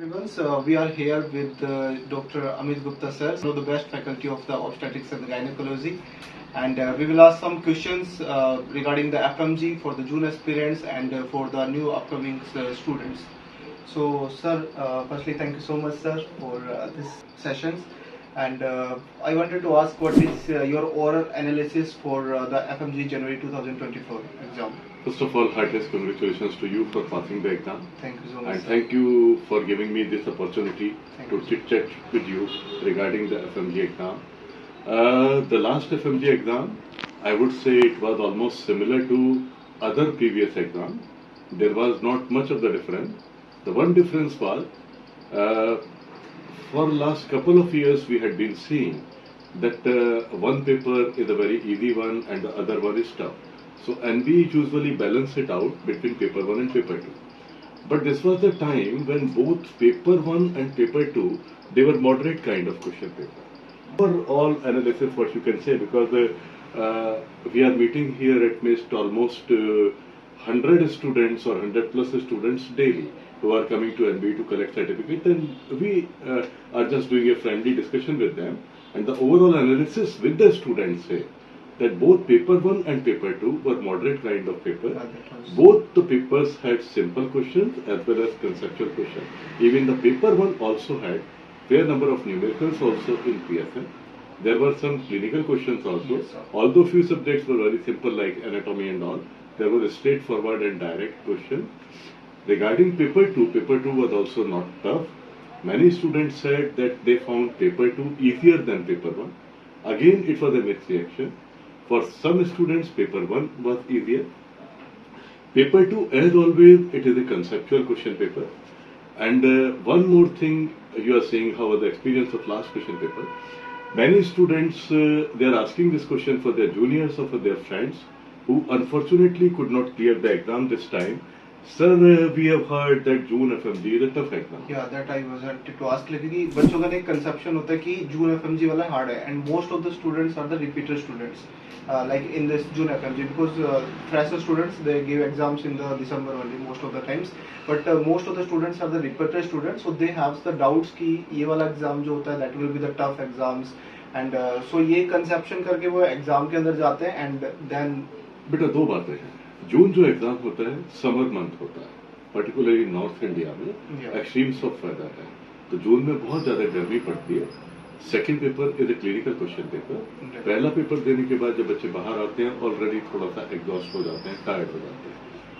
Everyone, so we are here with Dr. Amit Gupta sir, one of the best faculty of the obstetrics and gynecology, and we will ask some questions regarding the FMG for the June aspirants and for the new upcoming students. So, sir, firstly, thank you so much, sir, for this sessions. And I wanted to ask, what is your oral analysis for the FMG January 2024 exam? First of all, heartiest congratulations to you for passing the exam. Thank you so much. And thank you for giving me this opportunity Thank to you. chit chat with you regarding the FMG exam. The last FMG exam, I would say it was almost similar to other previous exam. There was not much of the difference. The one difference was, for last couple of years we had been seeing that one paper is a very easy one and the other one is tough. So NB usually balance it out between paper 1 and paper 2. But this was the time when both paper 1 and paper 2, they were moderate kind of question paper. For all analysis, what you can say, because we are meeting here at MIST almost 100 students or 100 plus students daily who are coming to NB to collect certificate, and we are just doing a friendly discussion with them. And the overall analysis with the students say that both paper 1 and paper 2 were moderate kind of paper. Both the papers had simple questions as well as conceptual questions. Even the paper 1 also had fair number of numericals also in PSM. There were some clinical questions also. Yes, Although few subjects were very simple like anatomy and all, there were straightforward and direct questions. Regarding paper 2 was also not tough. Many students said that they found paper 2 easier than paper 1. Again, it was a mixed reaction. For some students, paper 1 was easier. Paper 2, as always, it is a conceptual question paper. And one more thing, you are saying how was the experience of last question paper. Many students, they are asking this question for their juniors or for their friends who unfortunately could not clear the exam this time. Sir, we have heard that June FMG is a tough exam. Yeah, that I wanted to ask. क्योंकि बच्चों का एक conception होता है कि June FMG वाला hard है, and most of the students are the repeater students, like in this June FMG, because fresher students they give exams in the December only most of the times, but most of the students are the repeater students, so they have the doubts कि ये वाला exam जो होता है that will be the tough exams, and so ये conception करके वो exam के अंदर जाते हैं, and then बेटा दो बातें हैं. जून जो एग्जाम होता है समर मंथ होता है, पर्टिकुलरली नॉर्थ इंडिया में एक्सट्रीम्स ऑफ वेदर है, तो जून में बहुत ज्यादा गर्मी पड़ती है. Second paper is a clinical question paper. पहला पेपर देने के बाद जब बच्चे बाहर आते हैं ऑलरेडी थोड़ा सा एग्जॉस्ट हो जाते हैं, टायर्ड हो जाते हैं.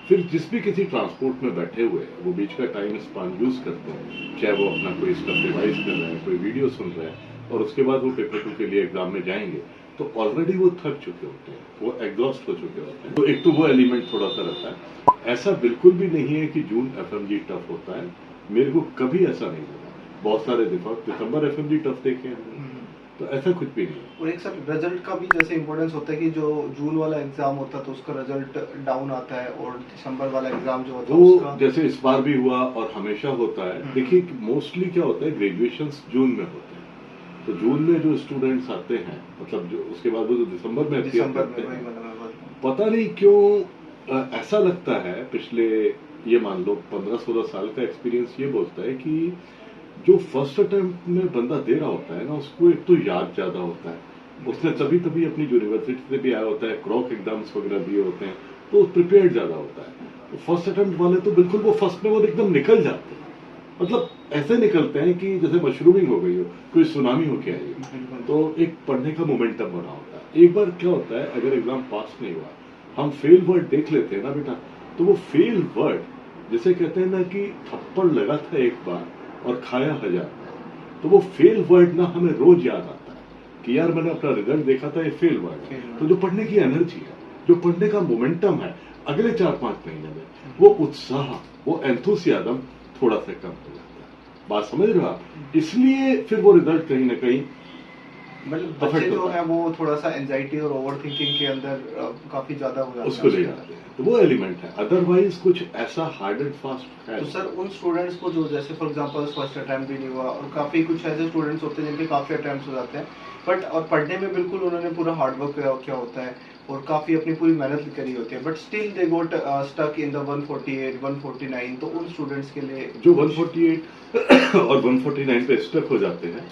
फिर जिस भी किसी ट्रांसपोर्ट में बैठे हुए हैं वो बीच का टाइम स्पान यूज करते हैं, चाहे वो अपना कोई स्टफ रिवाइज कर रहे हैं, कोई वीडियो सुन रहे हैं, और उसके बाद वो पेपर 2 के लिए एग्जाम में जाएंगे तो ऑलरेडी वो थक चुके होते हैं, वो एग्जॉस्ट हो चुके होते हैं. तो एक तो वो एलिमेंट थोड़ा सा रहता है. ऐसा बिल्कुल भी नहीं है कि जून FMG टफ होता है, मेरे को कभी ऐसा नहीं लगा. बहुत सारे दिसंबर FMG टफ देखे हैं, तो ऐसा कुछ भी नहीं. और एक सर रिजल्ट का भी जैसे इम्पोर्टेंस होता है कि जो जून वाला एग्जाम होता है तो उसका रिजल्ट डाउन आता है, और दिसंबर वाला एग्जाम जो होता है वो उसका जैसे इस बार भी हुआ और हमेशा होता है. देखिए मोस्टली क्या होता है, ग्रेजुएशन जून में होते हैं, तो जून में जो स्टूडेंट्स आते हैं, मतलब जो उसके बाद वो जो दिसंबर में अपीयर करते हैं, पता नहीं क्यों ऐसा लगता है, पिछले ये मान लो 15-16 साल का एक्सपीरियंस ये बोलता है कि जो फर्स्ट अटेम्प्ट में बंदा दे रहा होता है ना, उसको एक तो याद ज्यादा होता है, उसने तभी अपनी यूनिवर्सिटी से भी आया होता है, क्रॉक एग्जाम्स वगैरह दिए होते हैं, तो प्रिपेयर्ड ज्यादा होता है. तो फर्स्ट अटेम्प्ट वाले तो बिल्कुल वो फर्स्ट में वो एकदम निकल जाते हैं, मतलब ऐसे निकलते हैं कि जैसे मशरूमिंग हो गई हो, कोई सुनामी होके आई हो. तो एक पढ़ने का मोमेंटम बना होता है. एक बार क्या होता है, अगर एग्जाम पास नहीं हुआ, हम फेल वर्ड देख लेते हैं ना बेटा, तो वो फेल वर्ड जिसे कहते हैं ना कि थप्पड़ लगा था एक बार और खाया 1000, तो वो फेल वर्ड ना हमें रोज याद आता है कि यार मैंने अपना रिजल्ट देखा था, ये फेल वर्ड. तो जो पढ़ने की एनर्जी है, जो पढ़ने का मोमेंटम है अगले 4-5 महीने में, वो उत्साह, वो एंथुसियाज्म थोड़ा सा कम हो जाता है. बात समझ रहे हो आप? इसलिए फिर वो रिजल्ट कहीं ना कहीं मतलब बच्चे जो है वो थोड़ा सा एंजाइटी और ओवर थिंकिंग के अंदर काफी ज्यादा हो जाता है, उसको ले जाते हैं. तो वो एलिमेंट है, अदरवाइज कुछ ऐसा हार्ड एंड फास्ट है. तो सर उन स्टूडेंट्स को जो जैसे फॉर एग्जांपल फर्स्ट अटेम्प्ट भी नहीं हुआ, और काफी कुछ ऐसे स्टूडेंट्स होते हैं जिनके काफी अटेम्प्ट्स हो जाते हैं, बट और पढ़ने में बिल्कुल उन्होंने पूरा हार्ड वर्क किया होता है, और काफी अपनी पूरी मेहनत करी होती है, but still they got stuck in the 148 149। तो उन स्टूडेंट्स के लिए जो 148 और 149 पे स्टक हो जाते हैं,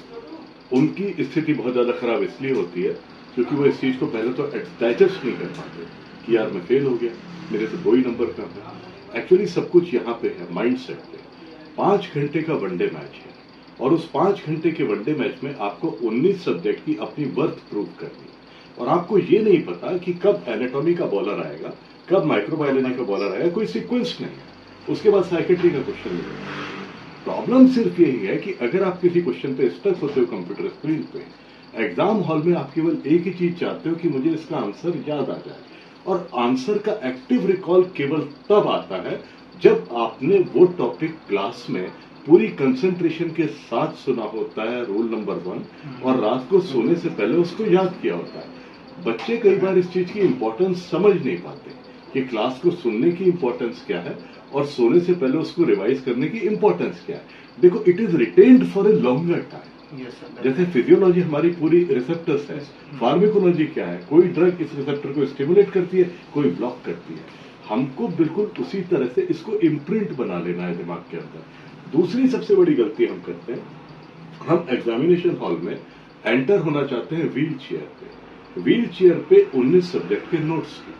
उनकी स्थिति बहुत ज्यादा खराब इसलिए होती है क्योंकि वो इस चीज को पहले तो डाइजेस्ट नहीं कर पाते कि यार मैं फेल हो गया, मेरे से 2 ही नंबर कम है। एक्चुअली सब कुछ यहाँ पे है माइंड सेट पे। 5 घंटे का वनडे मैच है और उस 5 घंटे के वनडे मैच में आपको 19 सब्जेक्ट की अपनी वर्थ प्रूव करनी है, और आपको ये नहीं पता कि कब एनाटॉमी का बॉलर आएगा, कब माइक्रोबायोलॉजी का बॉलर आएगा, कोई सीक्वेंस नहीं है। उसके बाद साइकेट्री का क्वेश्चन मिलेगा। प्रॉब्लम सिर्फ यही है कि अगर आप किसी क्वेश्चन पे स्टक होते हो कंप्यूटर स्क्रीन पे, एग्जाम हॉल में आप केवल एक ही चीज चाहते हो कि मुझे इसका आंसर याद आ जाए, और आंसर का एक्टिव रिकॉल केवल तब आता है जब आपने वो टॉपिक क्लास में पूरी कंसंट्रेशन के साथ सुना होता है, रूल नंबर 1, और रात को सोने से पहले उसको याद किया होता है। बच्चे कई बार इस चीज की इंपॉर्टेंस समझ नहीं पाते कि क्लास को सुनने की इंपॉर्टेंस क्या है और सोने से पहले उसको रिवाइज करने की इंपॉर्टेंस क्या है। देखो, it is retained for a longer time. जैसे फिजियोलॉजी हमारी पूरी रिसेप्टर्स है, फार्माकोलॉजी क्या है, कोई ड्रग इस रिसेप्टर को स्टिमुलेट करती है, कोई ब्लॉक करती है। हमको बिल्कुल उसी तरह से इसको इम्प्रिंट बना लेना है दिमाग के अंदर। दूसरी सबसे बड़ी गलती हम करते हैं, हम एग्जामिनेशन हॉल में एंटर होना चाहते हैं व्हील चेयर पे, व्हील चेयर पे 19 सब्जेक्ट के नोट्स की,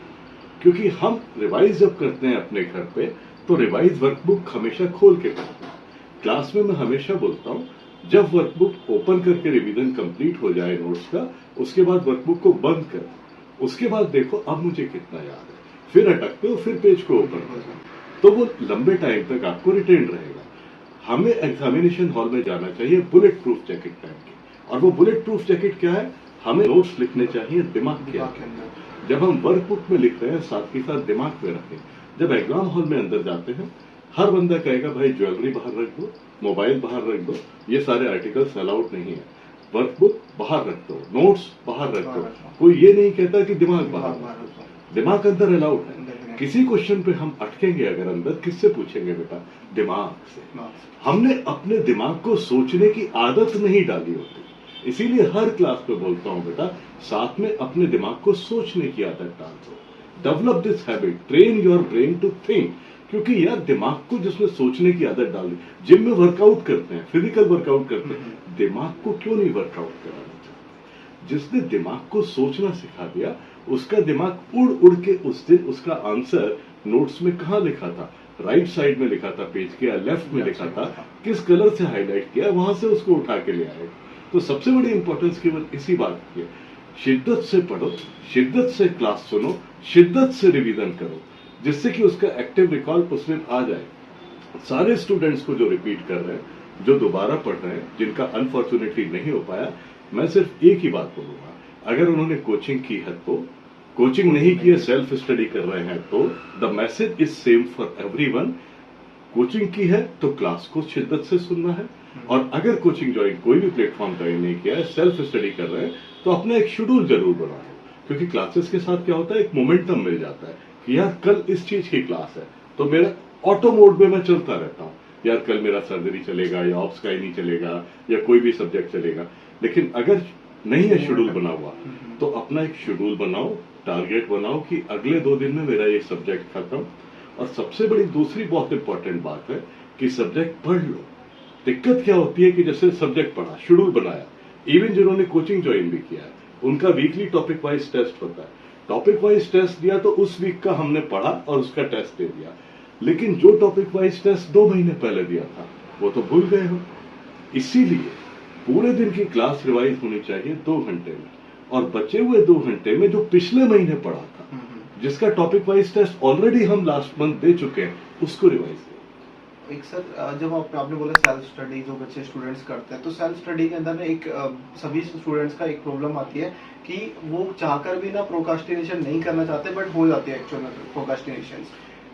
क्योंकि हम रिवाइज जब करते हैं अपने घर पे तो रिवाइज वर्कबुक हमेशा खोल के करते हैं। क्लास में मैं हमेशा बोलता हूं, जब वर्कबुक ओपन करके रिवीजन कंप्लीट हो जाए नोट्स का, उसके बाद वर्कबुक को बंद कर, उसके बाद देखो अब मुझे कितना याद है, फिर अटकते हो, फिर पेज को ओपन करो, तो वो लंबे टाइम तक आपको रिटेन रहेगा। हमें एग्जामिनेशन हॉल में जाना चाहिए बुलेट प्रूफ जैकेट पहन के, और वो बुलेट प्रूफ जैकेट क्या है, हमें नोट्स लिखने चाहिए दिमाग के अंदर। जब हम वर्कबुक में लिख रहे हैं साथ ही साथ दिमाग में रखें। जब एग्जाम हॉल में अंदर जाते हैं, हर बंदा कहेगा भाई ज्वेलरी बाहर रख दो, मोबाइल बाहर रख दो, ये सारे आर्टिकल्स अलाउड नहीं है, वर्कबुक बाहर रख दो, नोट्स बाहर रख दो। कोई ये नहीं कहता कि दिमाग बाहर, दिमाग अंदर अलाउड है। किसी क्वेश्चन पे हम अटकेंगे अगर अंदर, किससे पूछेंगे बेटा? दिमाग से। हमने अपने दिमाग को सोचने की आदत नहीं डाली होती, इसीलिए हर क्लास पे बोलता हूं बेटा, साथ में अपने दिमाग को सोचने की आदत डाल दो। Develop this habit, train your brain to think. क्योंकि यार दिमाग को जिसने सोचने की आदत डाल दी, जिम में वर्कआउट करते हैं, फिजिकल वर्कआउट करते हैं, दिमाग को क्यों नहीं वर्कआउट कराना? जिसने दिमाग को सोचना सिखा दिया, उसका दिमाग उड़ उड़ के उस दिन उसका आंसर नोट्स में कहां लिखा था, राइट साइड में लिखा था पेज के, या लेफ्ट में लिखा था, किस कलर से हाईलाइट किया, वहां से उसको उठा के ले आएगा। तो सबसे बड़ी इंपॉर्टेंस केवल इसी बात की है, शिद्दत से पढ़ो, शिद्दत से क्लास सुनो, शिद्दत से रिवीजन करो, जिससे कि उसका एक्टिव रिकॉल उस दिन आ जाए। सारे स्टूडेंट्स को जो रिपीट कर रहे हैं, जो दोबारा पढ़ रहे हैं, जिनका अनफॉर्चुनेटली नहीं हो पाया, मैं सिर्फ एक ही बात बोलूंगा, अगर उन्होंने कोचिंग की है तो, कोचिंग नहीं की है, सेल्फ स्टडी कर रहे हैं तो, the message is same for everyone. Coaching की है तो क्लास को शिद्दत से सुनना है, और अगर कोचिंग ज्वाइन, कोई भी प्लेटफॉर्म ज्वाइन नहीं किया है, सेल्फ स्टडी कर रहे हैं, तो अपना एक शेड्यूल जरूर बनाओ। क्योंकि क्लासेस के साथ क्या होता है, एक मोमेंटम मिल जाता है कि यार कल इस चीज की क्लास है, तो मेरा ऑटो मोड में मैं चलता रहता हूँ, यार कल मेरा सर्जरी चलेगा, या ऑप्स का ही नहीं चलेगा, या कोई भी सब्जेक्ट चलेगा। लेकिन अगर नहीं है शेड्यूल बना हुआ, तो अपना एक शेड्यूल बनाओ, टारगेट बनाओ कि अगले 2 दिन में मेरा ये सब्जेक्ट खत्म। और सबसे बड़ी दूसरी बहुत इंपॉर्टेंट बात है कि सब्जेक्ट पढ़ लो। दिक्कत क्या होती है कि जैसे सब्जेक्ट पढ़ा, शेड्यूल बनाया, इवन जिन्होंने कोचिंग ज्वाइन भी किया है, उनका वीकली टॉपिक वाइज टेस्ट होता है, टॉपिक वाइज टेस्ट दिया तो उस वीक का हमने पढ़ा और उसका टेस्ट दे दिया, लेकिन जो टॉपिक वाइज टेस्ट 2 महीने पहले दिया था वो तो भूल गए हो। इसीलिए पूरे दिन की क्लास रिवाइज होनी चाहिए 2 घंटे में, और बचे हुए 2 घंटे में जो पिछले महीने पढ़ा था, जिसका टॉपिक वाइज टेस्ट ऑलरेडी हम लास्ट मंथ दे चुके हैं, उसको रिवाइज करें। एक सर, जब आपने बोला सेल्फ स्टडी जो बच्चे स्टूडेंट्स करते हैं, तो सेल्फ स्टडी के अंदर ना एक सभी स्टूडेंट्स का एक प्रॉब्लम आती है कि वो चाहकर भी ना प्रोकास्टिनेशन नहीं करना चाहते, बट हो जाती है एक्चुअल में प्रोकास्टिनेशन,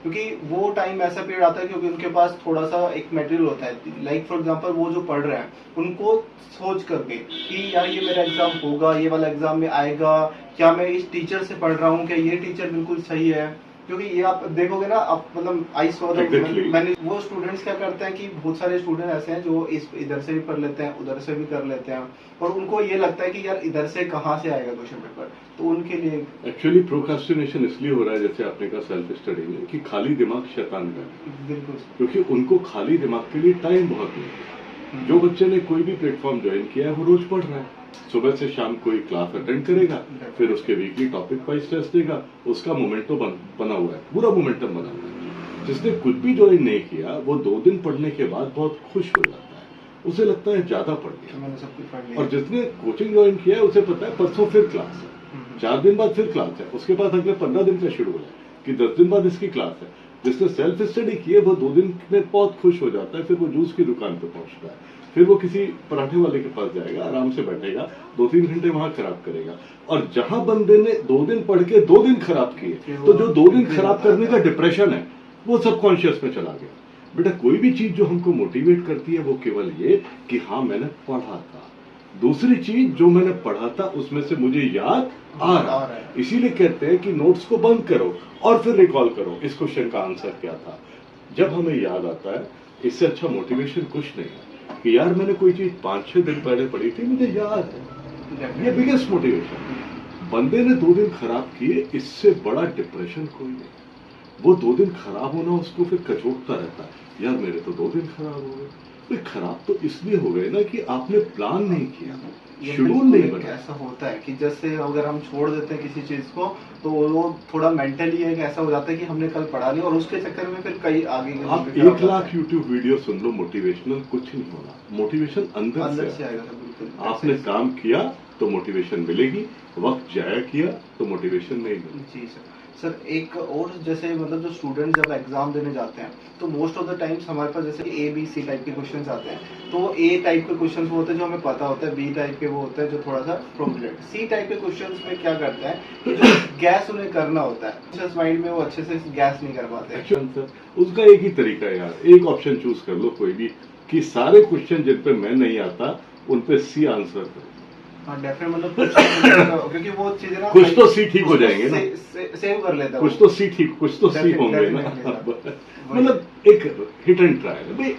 क्योंकि वो टाइम ऐसा पीरियड आता है क्योंकि उनके पास थोड़ा सा एक मटेरियल होता है, लाइक फॉर एग्जांपल वो जो पढ़ रहे हैं उनको सोच करके कि यार ये मेरा एग्जाम होगा, ये वाला एग्जाम में आएगा, क्या मैं इस टीचर से पढ़ रहा हूँ, क्या ये टीचर बिल्कुल सही है, क्योंकि ये आप देखोगे ना, आप मतलब आई सॉ Exactly. मैंने वो स्टूडेंट्स क्या करते हैं कि बहुत सारे स्टूडेंट ऐसे हैं जो इस इधर से भी कर लेते हैं, उधर से भी कर लेते हैं, और उनको ये लगता है कि यार इधर से कहाँ से आएगा क्वेश्चन पेपर, तो उनके लिए एक्चुअली प्रोक्रास्टिनेशन इसलिए हो रहा है, जैसे आपने कहा सेल्फ स्टडी में, कि खाली दिमाग शैतान का है, बिल्कुल क्योंकि उनको खाली दिमाग के लिए टाइम बहुत नहीं है। जो बच्चे ने कोई भी प्लेटफॉर्म ज्वाइन किया है वो रोज पढ़ रहा है, सुबह से शाम कोई क्लास अटेंड करेगा, फिर उसके वीकली टॉपिक वाइज टेस्ट देगा, उसका मोमेंटो बना हुआ है, पूरा मोमेंटम बना हुआ है। जिसने कुछ भी ज्वाइन नहीं किया वो 2 दिन पढ़ने के बाद बहुत खुश हो जाता है, उसे लगता है ज्यादा पढ़ गया। मैंने सब कुछ पढ़ लिया। और जिसने कोचिंग ज्वाइन किया है उसे पता है परसों फिर क्लास है, 4 दिन बाद फिर क्लास है, उसके बाद अगले 15 दिन का शेड्यूल है कि 10 दिन बाद इसकी क्लास है। जिसने सेल्फ स्टडी की है वो 2 दिन में बहुत खुश हो जाता है, फिर वो जूस की दुकान पे पहुंचता है, फिर वो किसी पराठे वाले के पास जाएगा, आराम से बैठेगा, 2-3 घंटे वहां खराब करेगा। और जहां बंदे ने 2 दिन पढ़ के 2 दिन खराब किए, तो जो 2 दिन खराब करने का डिप्रेशन है वो सबकॉन्शियस में चला गया। बेटा कोई भी चीज जो हमको मोटिवेट करती है वो केवल ये कि हाँ मैंने पढ़ा था, दूसरी चीज जो मैंने पढ़ा था उसमें से मुझे याद आ रहा है। इसीलिए कहते हैं कि नोट्स को बंद करो और फिर रिकॉल करो इस क्वेश्चन का आंसर क्या था। जब हमें याद आता है, इससे अच्छा मोटिवेशन कुछ नहीं है कि यार मैंने कोई चीज 5-6 दिन पहले पढ़ी थी, मुझे याद है। ये बिगेस्ट मोटिवेशन। बंदे ने 2 दिन खराब किए, इससे बड़ा डिप्रेशन कोई नहीं। वो 2 दिन खराब होना उसको फिर कचोटता रहता है, यार मेरे तो 2 दिन खराब हो गए। भाई खराब तो इसलिए हो गए ना कि आपने प्लान नहीं किया, शेड्यूल नहीं बनाया। ऐसा होता है कि जैसे अगर हम छोड़ देते हैं किसी चीज को तो वो थोड़ा मेंटली एक ऐसा हो जाता है कि हमने कल पढ़ा नहीं, और उसके चक्कर में फिर कई आगे आप 1 लाख यूट्यूब वीडियो सुन लो मोटिवेशनल, कुछ नहीं होना। मोटिवेशन अंदर से आएगा। बिल्कुल आपने काम किया तो मोटिवेशन मिलेगी, वक्त जाया किया तो मोटिवेशन नहीं मिलेगी। जी सर, एक और जैसे मतलब जो स्टूडेंट जब एग्जाम देने जाते हैं तो मोस्ट ऑफ द टाइम्स हमारे पास जैसे ABC टाइप के क्वेश्चंस आते हैं, तो A टाइप के क्वेश्चंस वो होते हैं जो हमें पता होता है, B टाइप के वो होते हैं जो थोड़ा सा प्रोमिनेंट, C टाइप के क्वेश्चंस में क्या करता है कि जो गैस उन्हें करना होता है माइंड में वो अच्छे से गैस नहीं कर पाते। सर उसका एक ही तरीका है यार, एक ऑप्शन चूज कर लो कोई भी, कि सारे क्वेश्चन जिन पे मैं नहीं आता उन पे C आंसर करो। हाँ डेफिनेट, मतलब क्योंकि वो चीजें ना कुछ तो C ठीक हो जाएंगे ना, सेव कर लेता है, कुछ तो C ठीक, कुछ तो C होंगे ना। मतलब एक हिट एंड ट्रायल भाई,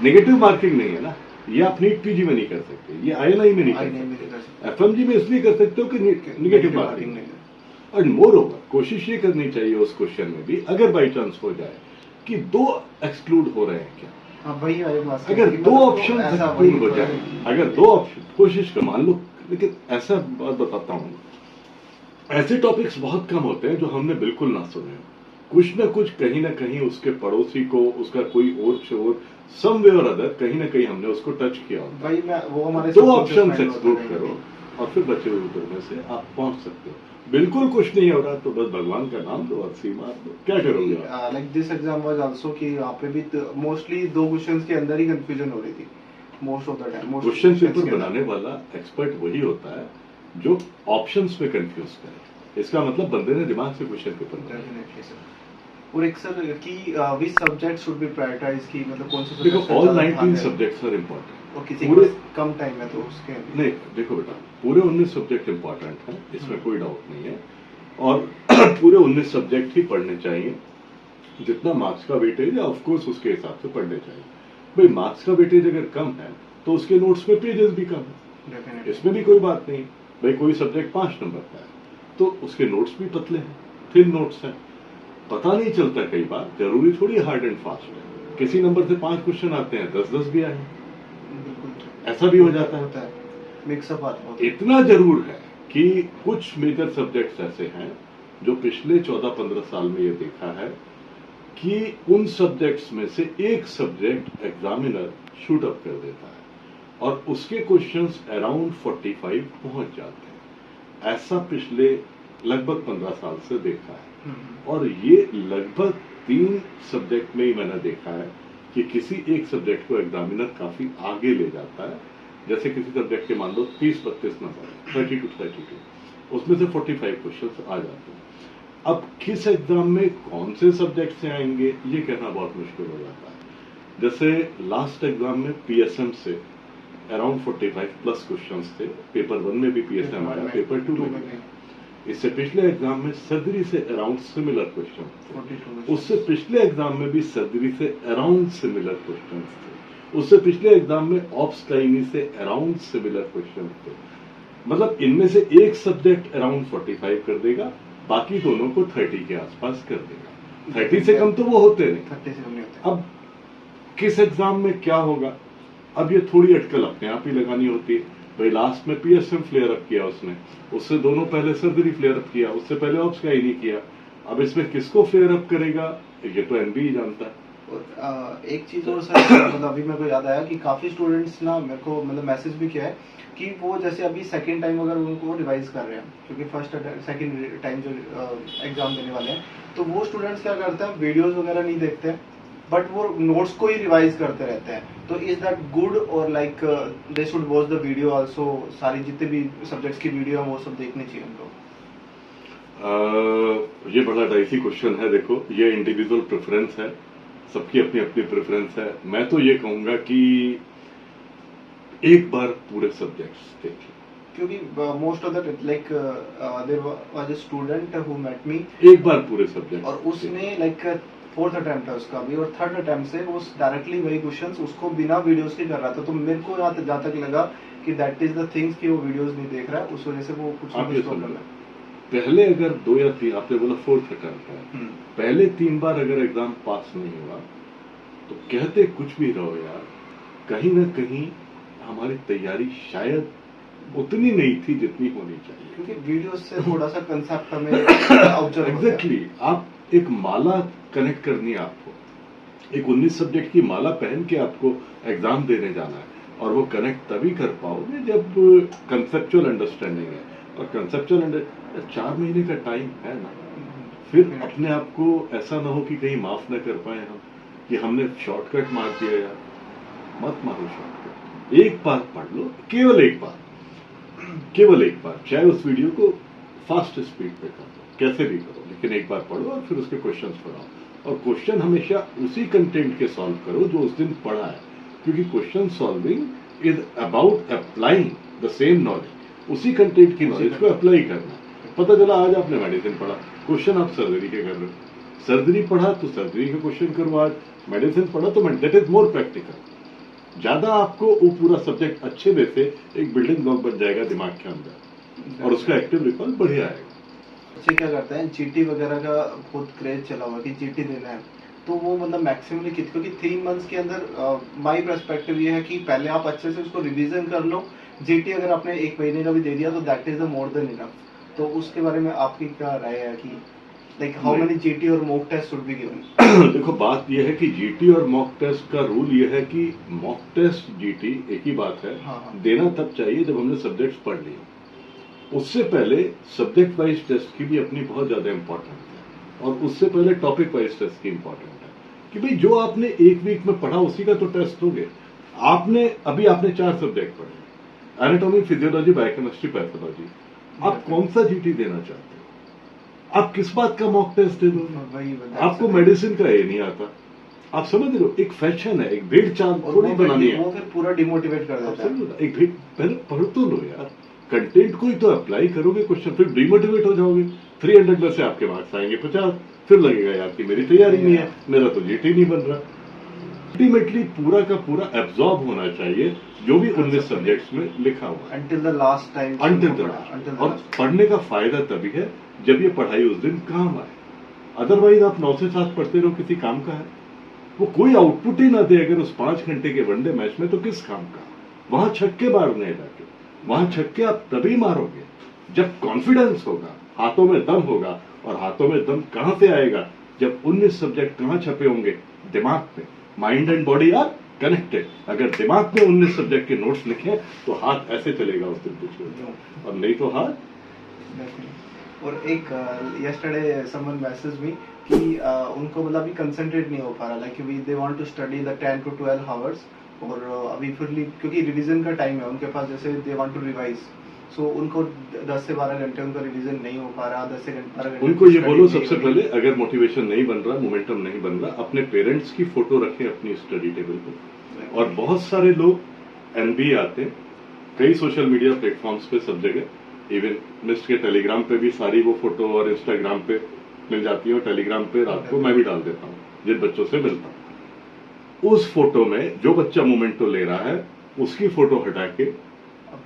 नेगेटिव मार्किंग नहीं है ना, ये आप नीट PG में नहीं कर सकते, ये INI में नहीं कर सकते, FMG में इसलिए कर सकते हो कि नेगेटिव मार्किंग नहीं है। और मोर ओवर कोशिश ये करनी चाहिए उस क्वेश्चन में भी, अगर बाई चांस हो जाए कि 2 एक्सक्लूड हो रहे हैं क्या, वही अगर 2 ऑप्शन एक्सक्लूड हो जाए, अगर 2 ऑप्शन कोशिश कर, मान लो, लेकिन ऐसा बात बताता हूं, ऐसे टॉपिक्स बहुत कम होते हैं जो हमने बिल्कुल ना सुने हो। कुछ ना कुछ कहीं ना कहीं उसके पड़ोसी को, उसका कोई और शोर, समवे और अदर, कहीं ना कहीं हमने उसको टच किया होता है। वो हमारे 2 ऑप्शन एक्सक्लूड करो और फिर बचे हुए उत्तर में से आप पहुंच सकते हो। बिल्कुल कुछ नहीं हो रहा तो बस भगवान का नाम लो और सी मार दो, क्या करोगे? Like this exam was also कि यहाँ पे भी मोस्टली 2 क्वेश्चंस के अंदर ही कंफ्यूजन हो रही थी most of the time. Question paper बनाने वाला एक्सपर्ट वही होता है जो ऑप्शंस में कंफ्यूज करे, इसका मतलब बंदे ने दिमाग से क्वेश्चन पेपर बनाया। और एक सर कि which subject should be prioritize, की मतलब कौन से देखो ऑल 19 सब्जेक्ट्स आर इंपॉर्टेंट, और किसी पूरे कम टाइम है तो उसके नहीं, देखो बेटा पूरे 19 सब्जेक्ट इंपॉर्टेंट है, इसमें कोई डाउट नहीं है, और पूरे 19 सब्जेक्ट ही पढ़ने चाहिए। जितना मार्क्स का वेटेज है ऑफ कोर्स उसके हिसाब से पढ़ने चाहिए। भाई मार्क्स का वेटेज अगर कम है तो उसके नोट्स में पेजेस भी कम है, इसमें भी कोई बात नहीं। भाई कोई सब्जेक्ट 5 नंबर का है तो उसके नोट्स भी पतले हैं, थिन नोट्स हैं, पता नहीं चलता कई बार, जरूरी थोड़ी हार्ड एंड फास्ट है, किसी नंबर से 5 क्वेश्चन आते हैं, 10-10 भी आए, ऐसा भी हो जाता है, मिक्सअप आता है। इतना जरूर है कि कुछ मेजर सब्जेक्ट्स ऐसे हैं जो पिछले 14-15 साल में ये देखा है कि उन सब्जेक्ट्स में से एक सब्जेक्ट एग्जामिनर शूट अप कर देता है और उसके क्वेश्चंस अराउंड 45 पहुंच जाते हैं। ऐसा पिछले लगभग 15 साल से देखा है, और ये लगभग 3 सब्जेक्ट में ही मैंने देखा है कि किसी एक सब्जेक्ट को एग्जामिनर काफी आगे ले जाता है। जैसे किसी सब्जेक्ट के मान लो 30-32 नंबर, 32, उसमें से 45 क्वेश्चंस आ जाते हैं। अब किस एग्जाम में कौन से सब्जेक्ट से आएंगे ये कहना बहुत मुश्किल हो जाता है। जैसे लास्ट एग्जाम में PSM से अराउंड 45 प्लस क्वेश्चंस थे, पेपर 1 में भी PSM आया, पेपर 2 में भी। इससे पिछले एग्जाम में सर्जरी से अराउंड सिमिलर क्वेश्चन थे, 42 उससे पिछले एग्जाम में भी सर्जरी से अराउंड सिमिलर क्वेश्चन थे, उससे पिछले एग्जाम में ऑप्स गाइनी से अराउंड सिमिलर क्वेश्चन थे। मतलब इनमें से एक सब्जेक्ट अराउंड 45 कर देगा, बाकी दोनों को 30 के आसपास कर देगा। 30 से कम तो वो होते नहीं। 30 से कम नहीं होते। अब किस एग्जाम में क्या होगा, अब ये थोड़ी अटकल अपने आप ही लगानी होती है। भाई लास्ट में पीएसएम फ्लेयर अप किया उसने, उससे दोनों पहले सर्जरी फ्लेयर अप किया, उससे पहले ऑप्स का ही नहीं किया। अब इसमें किसको फ्लेयर अप करेगा ये तो एनबी ही जानता है। और एक चीज और सर, मतलब अभी मेरे को याद आया कि काफी स्टूडेंट्स ना मेरे को मतलब मैसेज भी किया है कि वो जैसे अभी सेकंड टाइम अगर उनको रिवाइज कर रहे हैं, क्योंकि फर्स्ट सेकंड टाइम जो एग्जाम देने वाले हैं, तो वो स्टूडेंट्स क्या करते हैं, वीडियोस वगैरह नहीं देखते हैं, बट वो नोट्स को ही रिवाइज करते रहते हैं। तो इज दैट गुड, और like they should watch the video also, सारी जितने भी सब्जेक्ट्स की वीडियो है वो सब देखनी चाहिए उनको? ये बड़ा डाइसी क्वेश्चन है। देखो ये इंडिविजुअल प्रेफरेंस है, सबकी अपनी अपनी प्रेफरेंस है। मैं तो ये कहूंगा कि एक बार पूरे सब्जेक्ट्स देखिए, क्योंकि most of the like there was a student who met me, एक बार पूरे सब्जेक्ट, और उसने लाइक फोर्थ अटेम्प्ट है उसका भी, और थर्ड अटेम्प्ट से वो डायरेक्टली वही क्वेश्चंस उसको बिना वीडियोस के कर रहा था। तो मेरे को जहाँ तक लगा कि दैट इज द थिंग्स कि वो वीडियोस नहीं देख रहा है, उस वजह से वो कुछ आप ये प्रॉब्लम समझो, है। पहले अगर 2 या 3, आपने बोला फोर्थ अटेम्प्ट है, पहले 3 बार अगर एग्जाम पास नहीं हुआ तो कहते कुछ भी रहो यार, कहीं ना कहीं हमारी तैयारी शायद उतनी नहीं थी जितनी होनी चाहिए। क्योंकि वीडियोस से थोड़ा सा कंसेप्ट हमें ऑब्जर्व एग्जैक्टली, आप एक माला कनेक्ट करनी है आपको, एक 19 सब्जेक्ट की माला पहन के आपको एग्जाम देने जाना है, और वो कनेक्ट तभी कर पाओगे जब कंसेप्चुअल अंडरस्टैंडिंग है। और कंसेप्चुअल 4 महीने का टाइम है ना, फिर अपने आप को ऐसा ना हो कि कहीं माफ ना कर पाए हम कि हमने शॉर्टकट मार दिया यार। मत मारो शॉर्टकट, एक बार पढ़ लो, केवल एक बार, केवल एक बार, चाहे उस वीडियो को फास्ट स्पीड पे कर दो, कैसे भी करो, लेकिन एक बार पढ़ो और फिर उसके क्वेश्चंस पढ़ाओ। और क्वेश्चन हमेशा उसी कंटेंट के सॉल्व करो जो उस दिन पढ़ा है, क्योंकि question solving is about applying the same knowledge, उसी कंटेंट की नॉलेज को अप्लाई करना। पता चला आज आपने मेडिसिन पढ़ा, क्वेश्चन आप सर्जरी के कर रहे हो, सर्जरी पढ़ा तो सर्जरी के क्वेश्चन करो, आज मेडिसिन पढ़ा तो दैट इज मोर प्रैक्टिकल। ज्यादा आपको वो पूरा सब्जेक्ट अच्छे वे से एक बिल्डिंग ब्लॉक बन जाएगा दिमाग के अंदर, और उसका एक्टिव रिकॉल बढ़िया आएगा। बच्चे क्या करते हैं, जीटी वगैरह का बहुत क्रेज चला हुआ कि जीटी देना है, तो वो मतलब मैक्सिमली क्योंकि 3 मंथ्स के अंदर माय पर्सपेक्टिव ये है कि पहले आप अच्छे से उसको रिवीजन कर लो। जीटी अगर आपने 1 महीने का भी दे दिया तो that is the more than enough. तो उसके बारे में आपकी क्या राय है कि लाइक हाउ मेनी जीटी और mock test should be given? देखो बात यह है कि जीटी और मॉक टेस्ट का रूल यह है कि मॉक टेस्ट जीटी एक ही बात है। हाँ। देना तब चाहिए जब हमने सब्जेक्ट्स पढ़ लिए, उससे पहले सब्जेक्ट वाइज टेस्ट की भी अपनी बहुत ज्यादा इंपॉर्टेंट है, और उससे पहले टॉपिक वाइज टेस्ट की इंपॉर्टेंट है कि भाई जो आपने 1 वीक में पढ़ा उसी का तो टेस्ट दोगे। आपने 4 सब्जेक्ट पढ़े, एनाटॉमी, फिजियोलॉजी, बायोकेमिस्ट्री, पैथोलॉजी, आप कौन सा जीटी देना चाहते हो? आप किस बात का मॉक टेस्ट दे दो? आपको मेडिसिन का ये नहीं आता, आप समझ रहे हो, एक फैशन है, एक भीड़ चाल थोड़ी बनानी है, वो फिर पूरा डिमोटिवेट कर देता है। एक भीड़, पहले पढ़ तो लो यार, कंटेंट को ही तो अप्लाई करोगे क्वेश्चन, फिर डिमोटिवेट हो जाओगे। 300 में से आपके मार्क्स आएंगे 50, फिर लगेगा यार कि मेरी तैयारी नहीं है, मेरा तो जीटी नहीं बन रहा। अल्टीमेटली पूरा का पूरा एब्जॉर्ब होना चाहिए जो भी 19 सब्जेक्ट्स में लिखा हुआ है, until the last time, until the last. और पढ़ने का फायदा तभी है जब ये पढ़ाई उस दिन काम आए, अदरवाइज आप 9 से 7 पढ़ते रहो, किसी काम का है? वो कोई आउटपुट ही ना दे अगर उस 5 घंटे के वनडे मैच में, तो किस काम का? वहां छक्के मारने जाके, वहां छक्के आप तभी मारोगे जब कॉन्फिडेंस होगा, हाथों में दम होगा। और हाथों में दम कहां से आएगा? जब 19 सब्जेक्ट कहां छपे होंगे? दिमाग में। Mind and body are connected. अगर दिमाग में 19 सब्जेक्ट के नोट्स लिखे तो हाथ ऐसे चलेगा उस दिन कुछ, और नहीं तो हाथ। और एक यस्टरडे समवन मैसेज मी कि उनको मतलब अभी कंसंट्रेट नहीं हो पा रहा, like they want to study the 10 to 12 hours, और अभी फिर क्योंकि रिवीजन का टाइम है उनके पास, जैसे दे वांट टू रिवाइज, सो उनको 10 से 12 घंटे उनका रिवीजन नहीं हो पा रहा, 10 से 12 घंटे। उनको ये बोलो सबसे पहले, अगर मोटिवेशन नहीं बन रहा, मोमेंटम नहीं बन रहा, अपने पेरेंट्स की फोटो रखें अपनी स्टडी टेबल पर। और बहुत सारे लोग एनबी आते हैं, कई सोशल मीडिया प्लेटफॉर्म्स पे, सब जगह इवन मिस्टर के टेलीग्राम पे भी सारी वो फोटो और इंस्टाग्राम पे मिल जाती है, और टेलीग्राम पे रात को मैं भी डाल देता हूँ जिन बच्चों से मिलता हूँ। उस फोटो में जो बच्चा मोमेंटो ले रहा है उसकी फोटो हटा के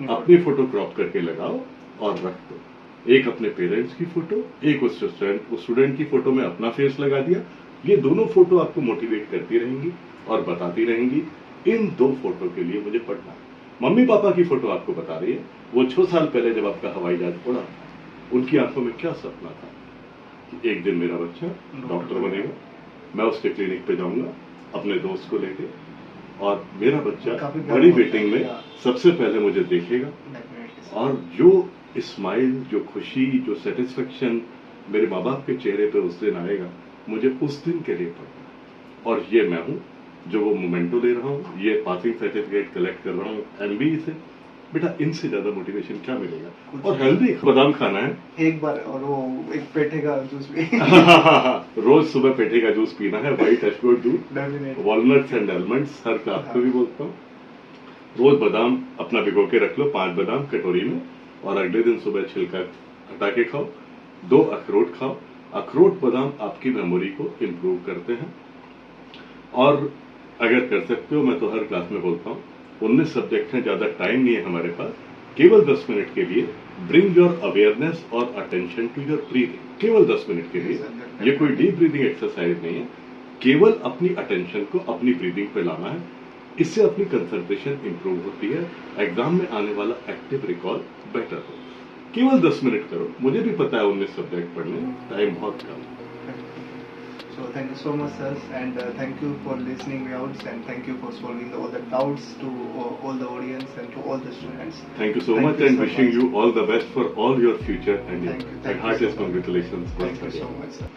अपनी फोटो क्रॉप करके लगाओ और रख दो। एक अपने पेरेंट्स की फोटो, एक उस स्टूडेंट की फोटो में अपना फेस लगा दिया। ये दोनों फोटो आपको मोटिवेट करती रहेंगी और बताती रहेंगी इन 2 फोटो के लिए मुझे पढ़ना है। मम्मी पापा की फोटो आपको बता रही है वो 6 साल पहले जब आपका हवाई जहाज उड़ा, उनकी आंखों में क्या सपना था कि एक दिन मेरा बच्चा डॉक्टर बनेगा, मैं उसके क्लिनिक पे जाऊंगा अपने दोस्त को लेके, और मेरा बच्चा बड़ी वेटिंग में सबसे पहले मुझे देखेगा, और जो स्माइल, जो खुशी, जो सेटिस्फेक्शन मेरे माँ बाप के चेहरे पे उस दिन आएगा, मुझे उस दिन के लिए पढ़ना। और ये मैं हूँ जो वो मोमेंटो ले रहा हूँ, ये पासिंग सर्टिफिकेट कलेक्ट कर रहा हूँ MBE से। बेटा इनसे ज्यादा मोटिवेशन क्या मिलेगा? और हेल्दी बादाम खाना है एक बार, और वो एक पेठे का जूस भी रोज सुबह पेठे का जूस पीना है, व्हाइट अशगोर्ड दूध, walnuts and almonds her class में भी बोलता हूँ। रोज बादाम अपना भिगो के रख लो, 5 बादाम कटोरी में, और अगले दिन सुबह छिलका हटा के खाओ। 2 अखरोट खाओ। अखरोट बादाम आपकी मेमोरी को इम्प्रूव करते हैं। और अगर कर सकते हो, मैं तो हर क्लास में बोलता हूँ 19 सब्जेक्ट हैं, ज्यादा टाइम नहीं है हमारे पास, केवल 10 मिनट के लिए ब्रिंग योर अवेयरनेस और अटेंशन टू योर ब्रीदिंग। केवल 10 मिनट के लिए, ये कोई डीप ब्रीदिंग एक्सरसाइज नहीं है, केवल अपनी अटेंशन को अपनी ब्रीदिंग पे लाना है। इससे अपनी कंसंट्रेशन इंप्रूव होती है, एग्जाम में आने वाला एक्टिव रिकॉल बेटर हो। केवल 10 मिनट करो। मुझे भी पता है 19 सब्जेक्ट पढ़ने, टाइम बहुत कम है। So thank you so much, sir, and thank you for listening me out, and thank you for solving all the doubts to all the audience and to all the students. Thank you so much, and wishing you all the best for all your future and Thank you. my heartiest congratulations. Thank you so much, sir.